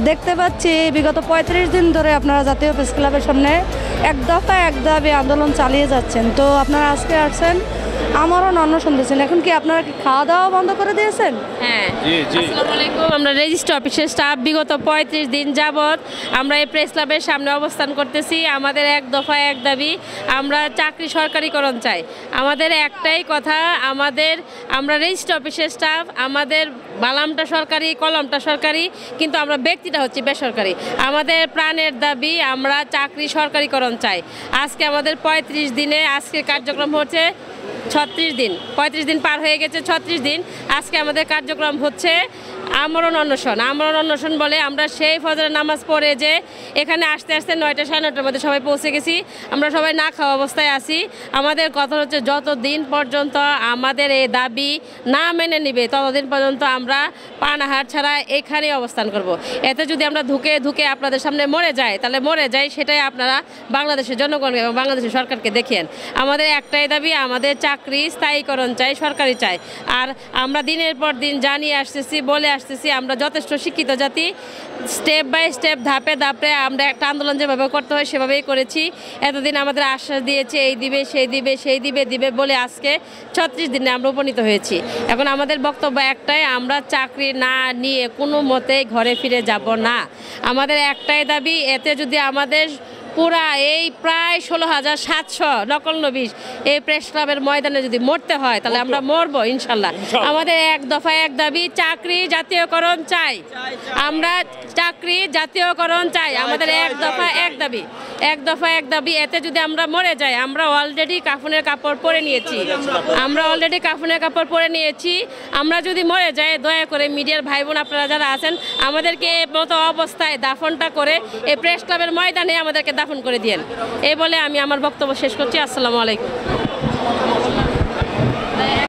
দেখতে পাচ্ছি বিগত ৩৫ দিন ধরে আপনারা জাতীয় প্রেস ক্লাবের সামনে এক দফা এক দাবি আন্দোলন চালিয়ে যাচ্ছেন। তো আপনারা আজকে আসছেন, আমারও অনশন দিয়েছেন। এখন কি আপনারা কি খাওয়া দাওয়া বন্ধ করে দিয়েছেন? হ্যাঁ, আসসালামু আলাইকুম। আমরা রেজিস্ট্রি অফিসের স্টাফ বিগত ৩৫ দিন যাবৎ আমরা এই প্রেস ক্লাবের সামনে অবস্থান করতেছি। আমাদের এক দফা এক দাবি, আমরা চাকরি সরকারিকরণ চাই। আমাদের একটাই কথা, আমরা রেজিস্ট্রি অফিসের স্টাফ, আমাদের বালামটা সরকারি, কলমটা সরকারি, কিন্তু আমরা ব্যক্তিটা হচ্ছে বেসরকারি। আমাদের প্রাণের দাবি, আমরা চাকরি সরকারিকরণ চাই। আজকে আমাদের ৩৫ দিনে আজকের কার্যক্রম হচ্ছে ৩৬ দিন, ৩৫ দিন পার হয়ে গেছে, ৩৬ দিন। আজকে আমাদের কার্যক্রম হচ্ছে আমরণ অন্বেষণ। আমরণ অন্বেষণ বলে আমরা সেই ফজরের নামাজ পড়ে যে এখানে আসতে আসতে ৯টা সাড়ে ৯টার মধ্যে সবাই পৌঁছে গেছি। আমরা সবাই না খাওয়া অবস্থায় আছি। আমাদের কথা হচ্ছে যতদিন পর্যন্ত আমাদের এই দাবি না মেনে নিবে ততদিন পর্যন্ত আমরা পানাহার ছাড়া এখানেই অবস্থান করব। এতে যদি আমরা ধুকে ধুকে আপনাদের সামনে মরে যাই, তাহলে মরে যাই, সেটাই আপনারা বাংলাদেশের জনগণকে এবং বাংলাদেশের সরকারকে দেখেন। আমাদের একটাই দাবি, আমাদের চাকরি স্থায়ীকরণ চাই, সরকারি চাই। আর আমরা দিনের পর দিন জানিয়ে আসতেছি, বলে আসতেছি, আমরা যথেষ্ট শিক্ষিত জাতি। স্টেপ বাই স্টেপ, ধাপে ধাপে আমরা একটা আন্দোলন যেভাবে করতে হয় সেভাবেই করেছি। এতদিন আমাদের আশ্বাস দিয়েছে এই দিবে, সেই দিবে, সেই দিবে বলে আজকে ৩৬ দিনে আমরা উপনীত হয়েছি। এখন আমাদের বক্তব্য একটাই, আমরা চাকরি না নিয়ে কোনো মতেই ঘরে ফিরে যাব না। আমাদের একটাই দাবি, এতে যদি আমাদের পুরা এই প্রায় ১৬,৭০০ নকল নবিশ এই প্রেস ক্লাবের ময়দানে যদি মরতে হয়, তাহলে আমরা মরবো ইনশাল্লাহ। আমাদের এক দফা এক দাবি, চাকরি জাতীয়করণ চাই। আমরা চাকরি জাতীয়করণ চাই। আমাদের এক দফা এক দাবি, এক দফা এক দাবি। এতে যদি আমরা মরে যাই, আমরা অলরেডি কাফনের কাপড় পরে নিয়েছি, আমরা যদি মরে যাই, দয়া করে মিডিয়ার ভাই বোন আপনারা যারা আছেন, আমাদেরকে এই মতো অবস্থায় দাফনটা করে এই প্রেস ক্লাবের ময়দানে আমাদেরকে দাফন করে দিয়েন। এই বলে আমি আমার বক্তব্য শেষ করছি। আসসালামু আলাইকুম।